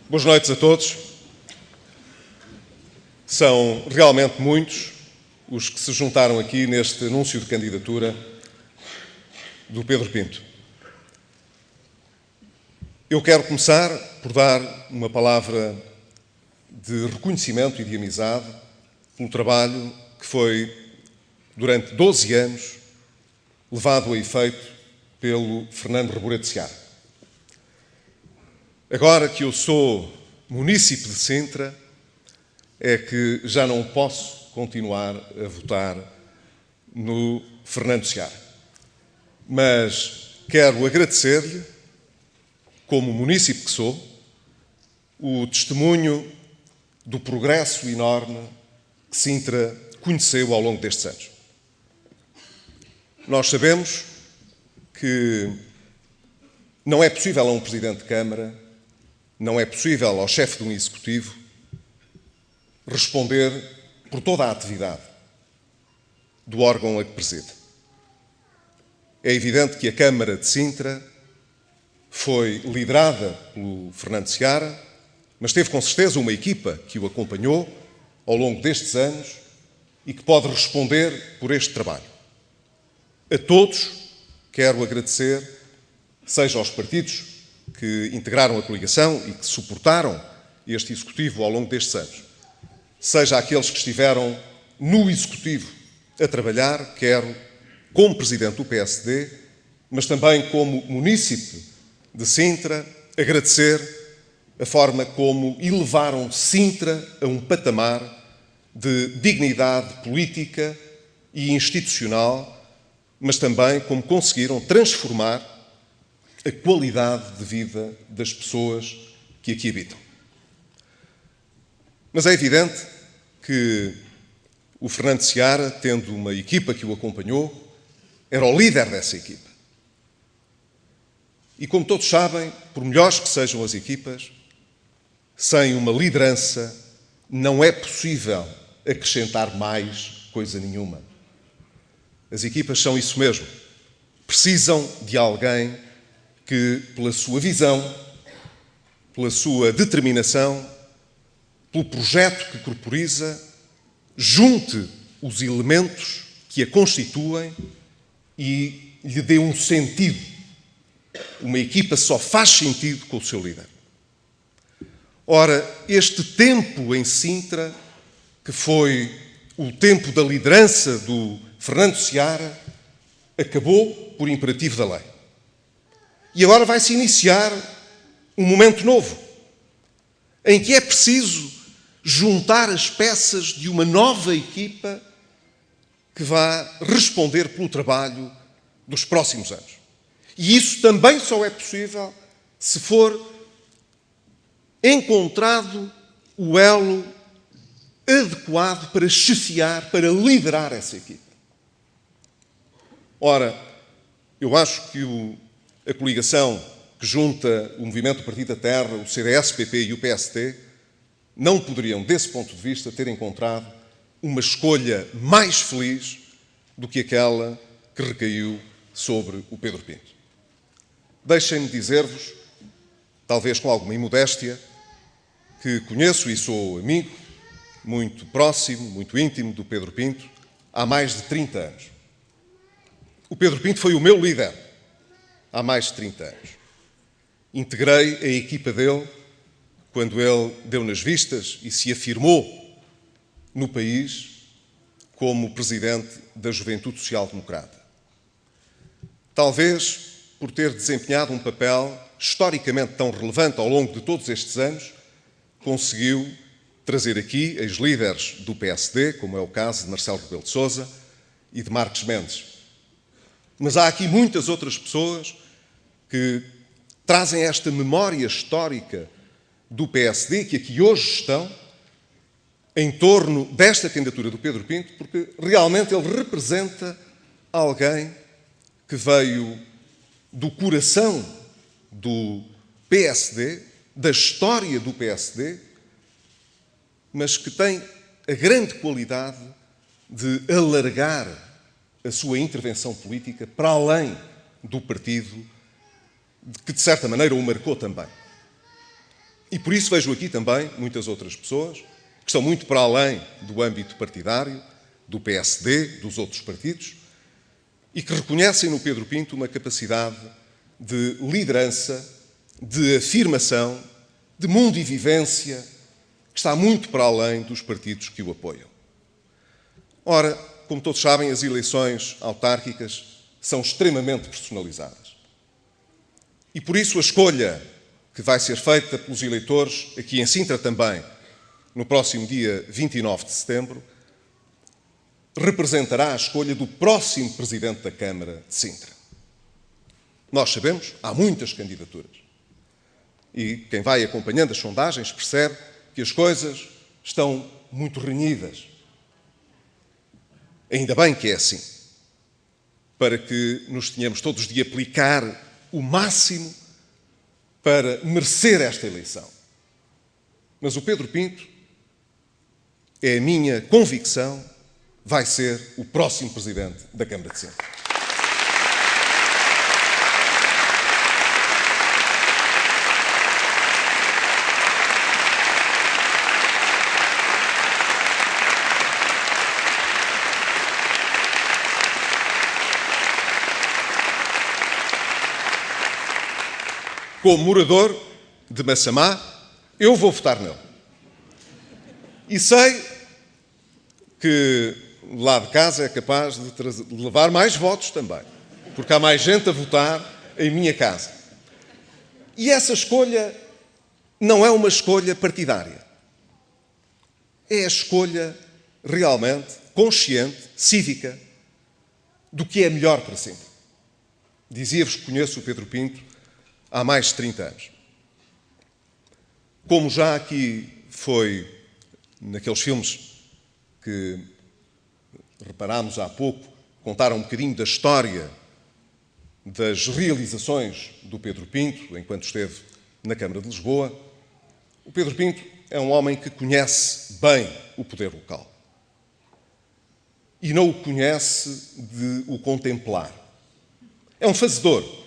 Boas noites a todos. São realmente muitos os que se juntaram aqui neste anúncio de candidatura do Pedro Pinto. Eu quero começar por dar uma palavra de reconhecimento e de amizade pelo trabalho que foi, durante 12 anos, levado a efeito pelo Fernando Reboredo de Seara. Agora que eu sou munícipe de Sintra, é que já não posso continuar a votar no Fernando Seara. Mas quero agradecer-lhe, como munícipe que sou, o testemunho do progresso enorme que Sintra conheceu ao longo destes anos. Nós sabemos que não é possível a um Presidente de Câmara, não é possível ao chefe de um Executivo responder por toda a atividade do órgão a que preside. É evidente que a Câmara de Sintra foi liderada pelo Fernando Seara, mas teve com certeza uma equipa que o acompanhou ao longo destes anos e que pode responder por este trabalho. A todos quero agradecer, seja aos partidos que integraram a coligação e que suportaram este Executivo ao longo destes anos, seja aqueles que estiveram no Executivo a trabalhar, quero, como Presidente do PSD, mas também como munícipe de Sintra, agradecer a forma como elevaram Sintra a um patamar de dignidade política e institucional, mas também como conseguiram transformar a qualidade de vida das pessoas que aqui habitam. Mas é evidente que o Fernando Seara, tendo uma equipa que o acompanhou, era o líder dessa equipa. E como todos sabem, por melhores que sejam as equipas, sem uma liderança não é possível acrescentar mais coisa nenhuma. As equipas são isso mesmo. Precisam de alguém que, pela sua visão, pela sua determinação, pelo projeto que corporiza, junte os elementos que a constituem e lhe dê um sentido. Uma equipa só faz sentido com o seu líder. Ora, este tempo em Sintra, que foi o tempo da liderança do Fernando Seara, acabou por imperativo da lei. E agora vai-se iniciar um momento novo, em que é preciso juntar as peças de uma nova equipa que vá responder pelo trabalho dos próximos anos. E isso também só é possível se for encontrado o elo adequado para chefiar, para liderar essa equipa. Ora, eu acho que a coligação que junta o Movimento do Partido da Terra, o CDS, PP e o PSD, não poderiam, desse ponto de vista, ter encontrado uma escolha mais feliz do que aquela que recaiu sobre o Pedro Pinto. Deixem-me dizer-vos, talvez com alguma imodéstia, que conheço e sou amigo muito próximo, muito íntimo do Pedro Pinto há mais de 30 anos. O Pedro Pinto foi o meu líder há mais de 30 anos. Integrei a equipa dele quando ele deu nas vistas e se afirmou no país como presidente da Juventude Social Democrata. Talvez por ter desempenhado um papel historicamente tão relevante ao longo de todos estes anos, conseguiu trazer aqui ex-líderes do PSD, como é o caso de Marcelo Rebelo de Sousa e de Marcos Mendes. Mas há aqui muitas outras pessoas que trazem esta memória histórica do PSD, que aqui hoje estão, em torno desta candidatura do Pedro Pinto, porque realmente ele representa alguém que veio do coração do PSD, da história do PSD, mas que tem a grande qualidade de alargar a sua intervenção política para além do partido que, de certa maneira, o marcou também. E por isso vejo aqui também muitas outras pessoas que estão muito para além do âmbito partidário, do PSD, dos outros partidos, e que reconhecem no Pedro Pinto uma capacidade de liderança, de afirmação, de mundo e vivência, que está muito para além dos partidos que o apoiam. Ora, como todos sabem, as eleições autárquicas são extremamente personalizadas. E por isso a escolha que vai ser feita pelos eleitores, aqui em Sintra também, no próximo dia 29 de setembro, representará a escolha do próximo Presidente da Câmara de Sintra. Nós sabemos, há muitas candidaturas. E quem vai acompanhando as sondagens percebe que as coisas estão muito renhidas. Ainda bem que é assim, para que nos tenhamos todos de aplicar o máximo para merecer esta eleição. Mas o Pedro Pinto, é a minha convicção, vai ser o próximo Presidente da Câmara de Sintra. Como morador de Massamá, eu vou votar nele. E sei que lá de casa é capaz de levar mais votos também, porque há mais gente a votar em minha casa. E essa escolha não é uma escolha partidária. É a escolha realmente consciente, cívica, do que é melhor para sempre. Dizia-vos que conheço o Pedro Pinto há mais de 30 anos. Como já aqui foi naqueles filmes que reparámos há pouco, contaram um bocadinho da história das realizações do Pedro Pinto, enquanto esteve na Câmara de Lisboa. O Pedro Pinto é um homem que conhece bem o poder local. E não o conhece de o contemplar. É um fazedor.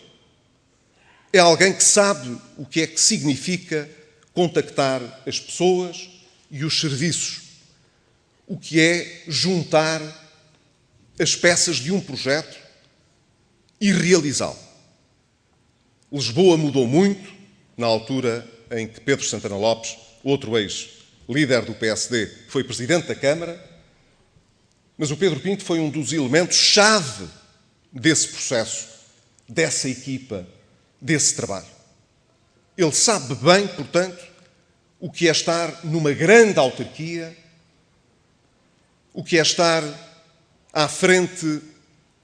É alguém que sabe o que é que significa contactar as pessoas e os serviços. O que é juntar as peças de um projeto e realizá-lo. Lisboa mudou muito na altura em que Pedro Santana Lopes, outro ex-líder do PSD, foi Presidente da Câmara, mas o Pedro Pinto foi um dos elementos-chave desse processo, dessa equipa, desse trabalho. Ele sabe bem, portanto, o que é estar numa grande autarquia, o que é estar à frente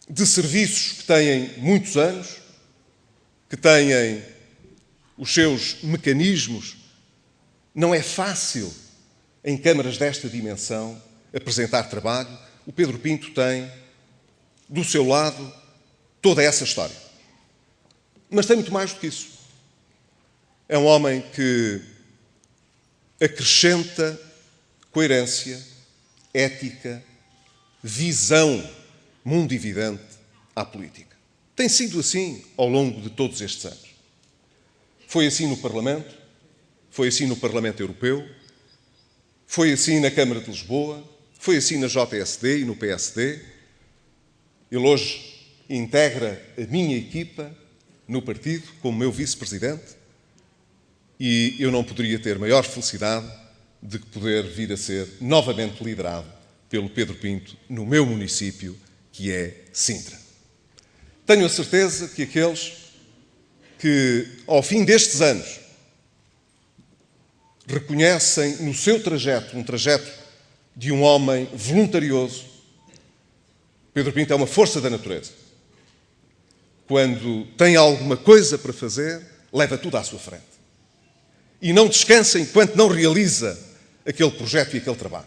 de serviços que têm muitos anos, que têm os seus mecanismos. Não é fácil, em câmaras desta dimensão, apresentar trabalho. O Pedro Pinto tem, do seu lado, toda essa história. Mas tem muito mais do que isso. É um homem que acrescenta coerência, ética, visão mundividente à política. Tem sido assim ao longo de todos estes anos. Foi assim no Parlamento, foi assim no Parlamento Europeu, foi assim na Câmara de Lisboa, foi assim na JSD e no PSD. Ele hoje integra a minha equipa no partido como meu vice-presidente e eu não poderia ter maior felicidade de poder vir a ser novamente liderado pelo Pedro Pinto no meu município, que é Sintra. Tenho a certeza que aqueles que, ao fim destes anos, reconhecem no seu trajeto, um trajeto de um homem voluntarioso, Pedro Pinto é uma força da natureza. Quando tem alguma coisa para fazer, leva tudo à sua frente. E não descansa enquanto não realiza aquele projeto e aquele trabalho.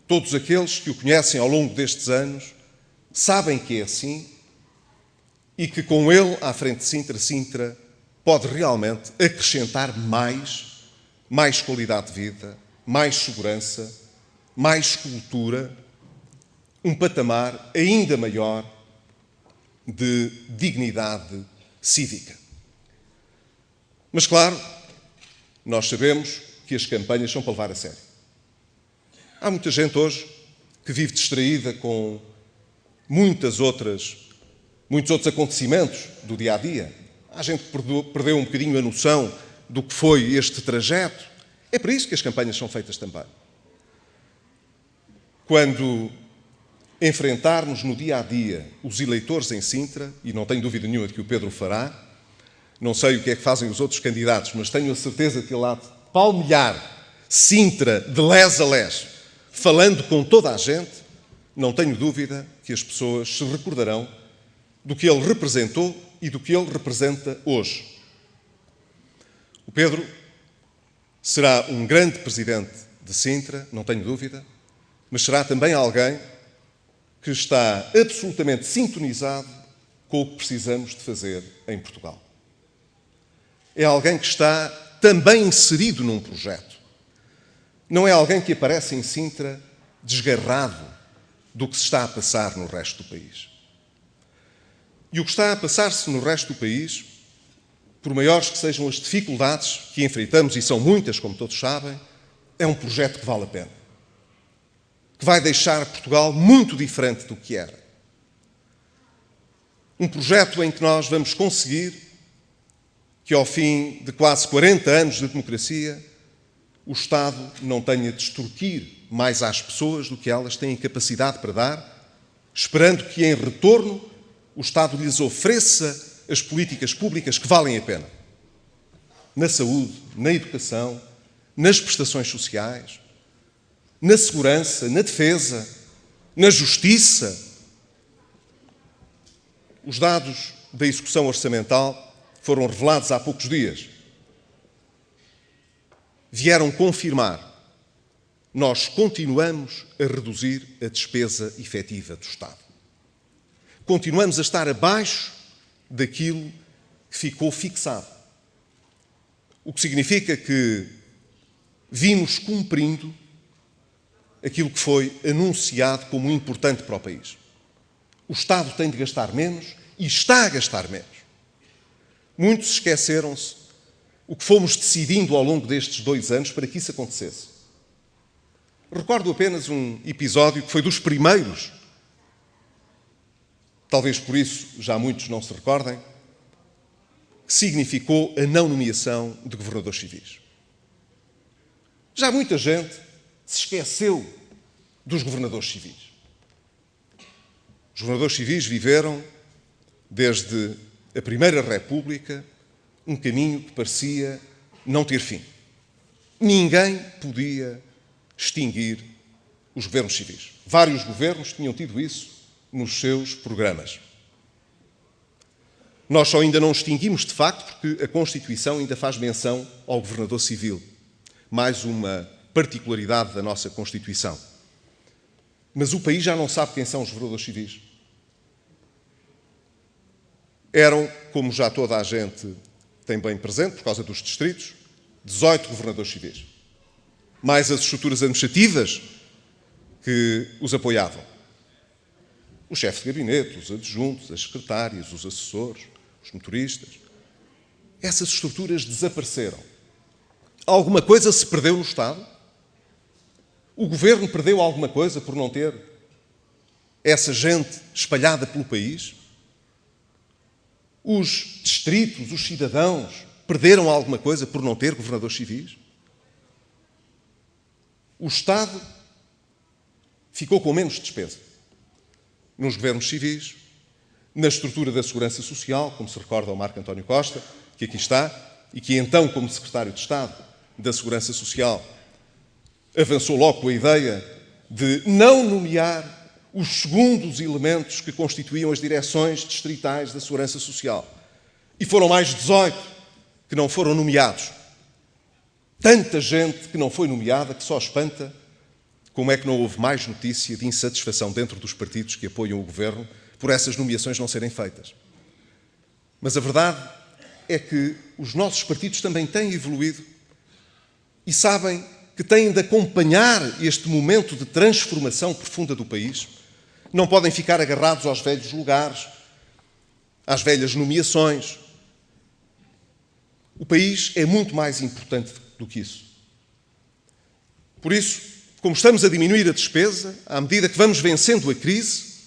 Todos aqueles que o conhecem ao longo destes anos sabem que é assim e que com ele à frente de Sintra pode realmente acrescentar mais qualidade de vida, mais segurança, mais cultura, um patamar ainda maior de dignidade cívica. Mas, claro, nós sabemos que as campanhas são para levar a sério. Há muita gente hoje que vive distraída com muitos outros acontecimentos do dia-a-dia. Há gente que perdeu um bocadinho a noção do que foi este trajeto. É para isso que as campanhas são feitas também. Quando enfrentarmos no dia-a-dia os eleitores em Sintra, e não tenho dúvida nenhuma de que o Pedro fará, não sei o que é que fazem os outros candidatos, mas tenho a certeza que ele há de palmilhar Sintra de les a les, falando com toda a gente, não tenho dúvida que as pessoas se recordarão do que ele representou e do que ele representa hoje. O Pedro será um grande presidente de Sintra, não tenho dúvida, mas será também alguém que está absolutamente sintonizado com o que precisamos de fazer em Portugal. É alguém que está também inserido num projeto. Não é alguém que aparece em Sintra desgarrado do que se está a passar no resto do país. E o que está a passar-se no resto do país, por maiores que sejam as dificuldades que enfrentamos, e são muitas, como todos sabem, é um projeto que vale a pena. Que vai deixar Portugal muito diferente do que era. Um projeto em que nós vamos conseguir que, ao fim de quase 40 anos de democracia, o Estado não tenha de extorquir mais às pessoas do que elas têm capacidade para dar, esperando que, em retorno, o Estado lhes ofereça as políticas públicas que valem a pena. Na saúde, na educação, nas prestações sociais, na segurança, na defesa, na justiça. Os dados da execução orçamental foram revelados há poucos dias. Vieram confirmar: nós continuamos a reduzir a despesa efetiva do Estado. Continuamos a estar abaixo daquilo que ficou fixado. O que significa que vimos cumprindo aquilo que foi anunciado como importante para o país. O Estado tem de gastar menos e está a gastar menos. Muitos esqueceram-se o que fomos decidindo ao longo destes 2 anos para que isso acontecesse. Recordo apenas um episódio que foi dos primeiros, talvez por isso já muitos não se recordem, que significou a não nomeação de governadores civis. Já muita gente se esqueceu dos governadores civis. Os governadores civis viveram, desde a Primeira República, um caminho que parecia não ter fim. Ninguém podia extinguir os governos civis. Vários governos tinham tido isso nos seus programas. Nós só ainda não extinguimos, de facto, porque a Constituição ainda faz menção ao governador civil. Mais uma particularidade da nossa Constituição. Mas o país já não sabe quem são os governadores civis. Eram, como já toda a gente tem bem presente, por causa dos distritos, 18 governadores civis. Mais as estruturas administrativas que os apoiavam. O chefe de gabinete, os adjuntos, as secretárias, os assessores, os motoristas. Essas estruturas desapareceram. Alguma coisa se perdeu no Estado? O governo perdeu alguma coisa por não ter essa gente espalhada pelo país? Os distritos, os cidadãos, perderam alguma coisa por não ter governadores civis? O Estado ficou com menos despesa nos governos civis, na estrutura da Segurança Social, como se recorda ao Marco António Costa, que aqui está, e que então, como Secretário de Estado da Segurança Social, avançou logo com a ideia de não nomear os segundos elementos que constituíam as direções distritais da Segurança Social. E foram mais 18 que não foram nomeados. Tanta gente que não foi nomeada que só espanta como é que não houve mais notícia de insatisfação dentro dos partidos que apoiam o governo por essas nomeações não serem feitas. Mas a verdade é que os nossos partidos também têm evoluído e sabem que têm de acompanhar este momento de transformação profunda do país. Não podem ficar agarrados aos velhos lugares, às velhas nomeações. O país é muito mais importante do que isso. Por isso, como estamos a diminuir a despesa, à medida que vamos vencendo a crise,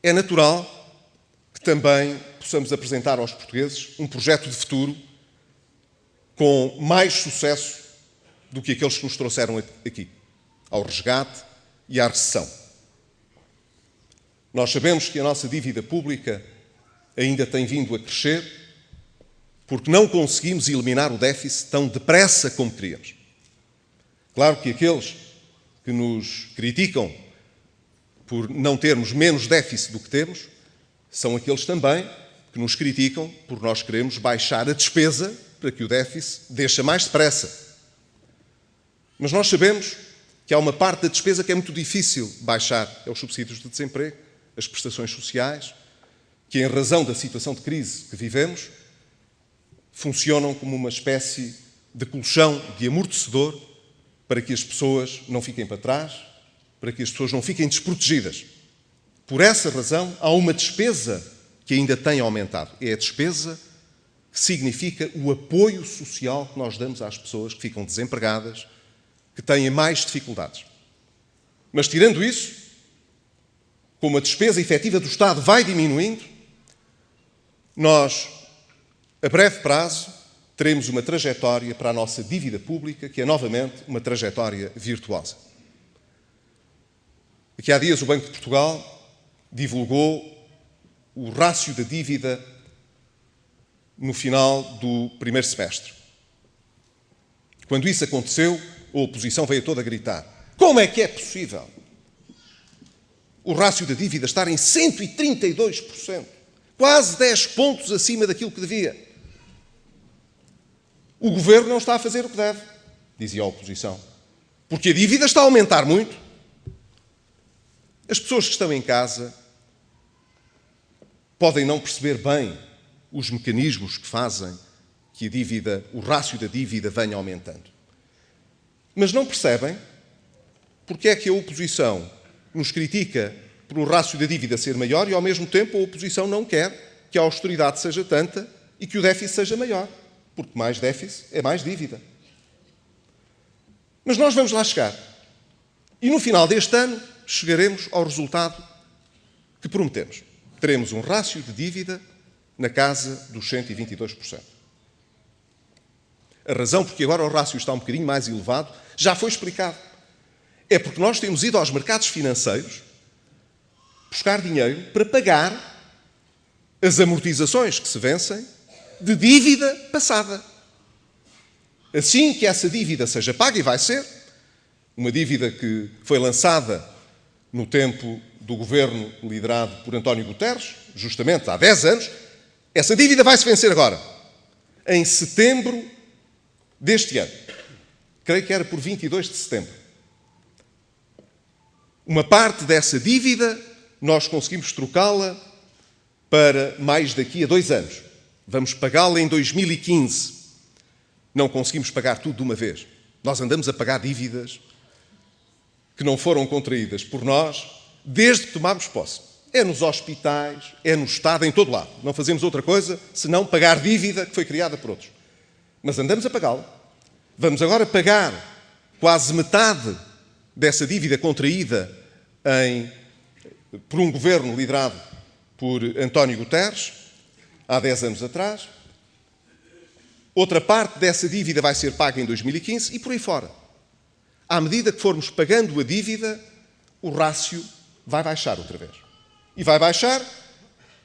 é natural que também possamos apresentar aos portugueses um projeto de futuro com mais sucesso do que aqueles que nos trouxeram aqui, ao resgate e à recessão. Nós sabemos que a nossa dívida pública ainda tem vindo a crescer porque não conseguimos eliminar o déficit tão depressa como queríamos. Claro que aqueles que nos criticam por não termos menos déficit do que temos são aqueles também que nos criticam por nós queremos baixar a despesa para que o déficit deixe mais depressa. Mas nós sabemos que há uma parte da despesa que é muito difícil baixar, é os subsídios de desemprego, as prestações sociais, que em razão da situação de crise que vivemos, funcionam como uma espécie de colchão, de amortecedor, para que as pessoas não fiquem para trás, para que as pessoas não fiquem desprotegidas. Por essa razão, há uma despesa que ainda tem aumentado. É a despesa que significa o apoio social que nós damos às pessoas que ficam desempregadas, que têm mais dificuldades. Mas, tirando isso, como a despesa efetiva do Estado vai diminuindo, nós, a breve prazo, teremos uma trajetória para a nossa dívida pública, que é novamente uma trajetória virtuosa. Aqui há dias o Banco de Portugal divulgou o rácio da dívida no final do primeiro semestre. Quando isso aconteceu, a oposição veio toda a gritar: como é que é possível o rácio da dívida estar em 132%, quase 10 pontos acima daquilo que devia? O Governo não está a fazer o que deve, dizia a oposição, porque a dívida está a aumentar muito. As pessoas que estão em casa podem não perceber bem os mecanismos que fazem que a dívida, o rácio da dívida venha aumentando. Mas não percebem porque é que a oposição nos critica por o rácio da dívida ser maior e, ao mesmo tempo, a oposição não quer que a austeridade seja tanta e que o déficit seja maior, porque mais déficit é mais dívida. Mas nós vamos lá chegar. E no final deste ano chegaremos ao resultado que prometemos. Teremos um rácio de dívida na casa dos 122%. A razão porque agora o rácio está um bocadinho mais elevado já foi explicado. É porque nós temos ido aos mercados financeiros buscar dinheiro para pagar as amortizações que se vencem de dívida passada. Assim que essa dívida seja paga, e vai ser, uma dívida que foi lançada no tempo do governo liderado por António Guterres, justamente há 10 anos, essa dívida vai se vencer agora, em setembro deste ano. Creio que era por 22 de setembro. Uma parte dessa dívida nós conseguimos trocá-la para mais daqui a 2 anos. Vamos pagá-la em 2015. Não conseguimos pagar tudo de uma vez. Nós andamos a pagar dívidas que não foram contraídas por nós desde que tomámos posse. É nos hospitais, é no Estado, em todo lado. Não fazemos outra coisa senão pagar dívida que foi criada por outros. Mas andamos a pagá-la. Vamos agora pagar quase metade dessa dívida contraída por um governo liderado por António Guterres, há 10 anos atrás. Outra parte dessa dívida vai ser paga em 2015 e por aí fora. À medida que formos pagando a dívida, o rácio vai baixar outra vez. E vai baixar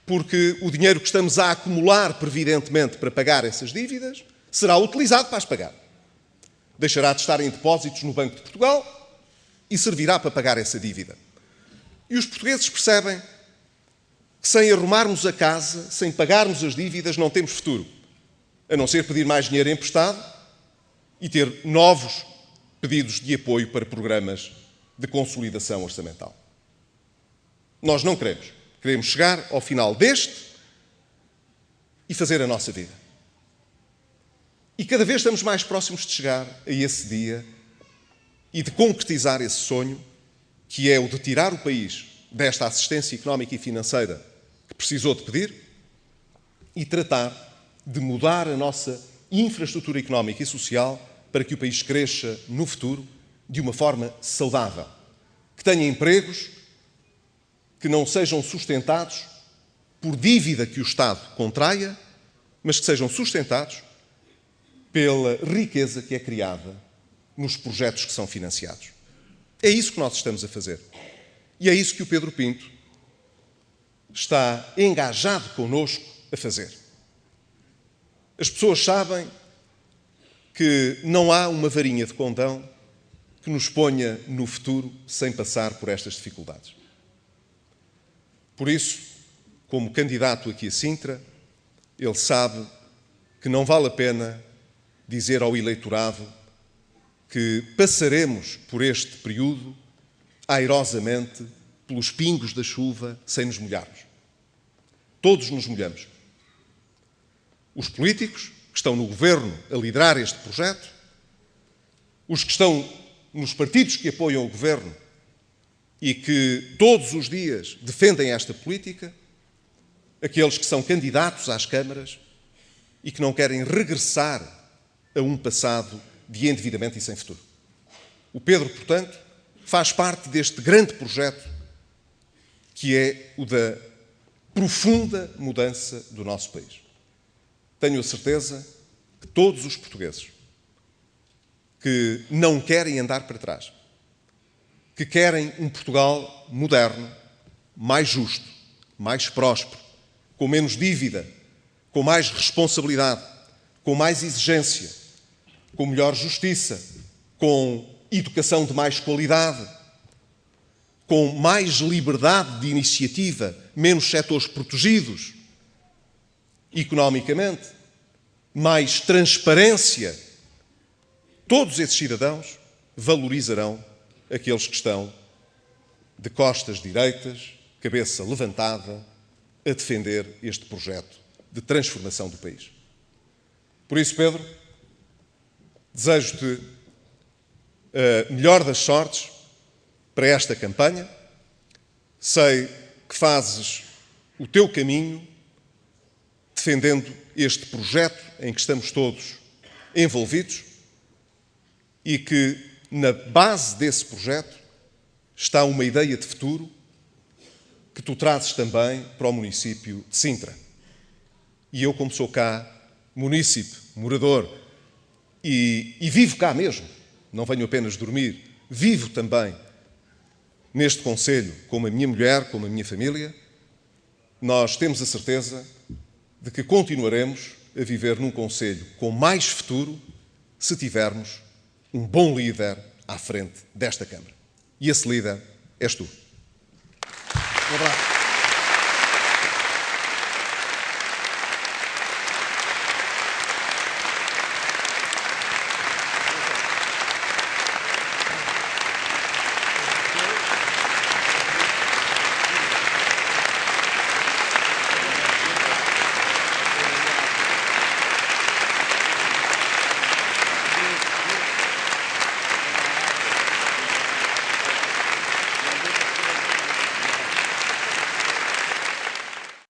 porque o dinheiro que estamos a acumular previdentemente para pagar essas dívidas será utilizado para as pagar. Deixará de estar em depósitos no Banco de Portugal e servirá para pagar essa dívida. E os portugueses percebem que sem arrumarmos a casa, sem pagarmos as dívidas, não temos futuro. A não ser pedir mais dinheiro emprestado e ter novos pedidos de apoio para programas de consolidação orçamental. Nós não queremos. Queremos chegar ao final deste e fazer a nossa vida. E cada vez estamos mais próximos de chegar a esse dia e de concretizar esse sonho, que é o de tirar o país desta assistência económica e financeira que precisou de pedir e tratar de mudar a nossa infraestrutura económica e social para que o país cresça no futuro de uma forma saudável, que tenha empregos que não sejam sustentados por dívida que o Estado contraia, mas que sejam sustentados pela riqueza que é criada nos projetos que são financiados. É isso que nós estamos a fazer. E é isso que o Pedro Pinto está engajado connosco a fazer. As pessoas sabem que não há uma varinha de condão que nos ponha no futuro sem passar por estas dificuldades. Por isso, como candidato aqui a Sintra, ele sabe que não vale a pena dizer ao eleitorado que passaremos por este período airosamente pelos pingos da chuva sem nos molharmos. Todos nos molhamos. Os políticos que estão no governo a liderar este projeto, os que estão nos partidos que apoiam o governo e que todos os dias defendem esta política, aqueles que são candidatos às câmaras e que não querem regressar a um passado de endividamento e sem futuro. O Pedro, portanto, faz parte deste grande projeto que é o da profunda mudança do nosso país. Tenho a certeza que todos os portugueses que não querem andar para trás, que querem um Portugal moderno, mais justo, mais próspero, com menos dívida, com mais responsabilidade, com mais exigência, com melhor justiça, com educação de mais qualidade, com mais liberdade de iniciativa, menos setores protegidos, economicamente, mais transparência. Todos esses cidadãos valorizarão aqueles que estão de costas direitas, cabeça levantada, a defender este projeto de transformação do país. Por isso, Pedro, desejo-te a melhor das sortes para esta campanha. Sei que fazes o teu caminho defendendo este projeto em que estamos todos envolvidos e que, na base desse projeto, está uma ideia de futuro que tu trazes também para o município de Sintra. E eu, como sou cá munícipe, morador, e vivo cá mesmo, não venho apenas dormir, vivo também neste concelho, como a minha mulher, como a minha família, nós temos a certeza de que continuaremos a viver num concelho com mais futuro se tivermos um bom líder à frente desta Câmara. E esse líder és tu. Um abraço.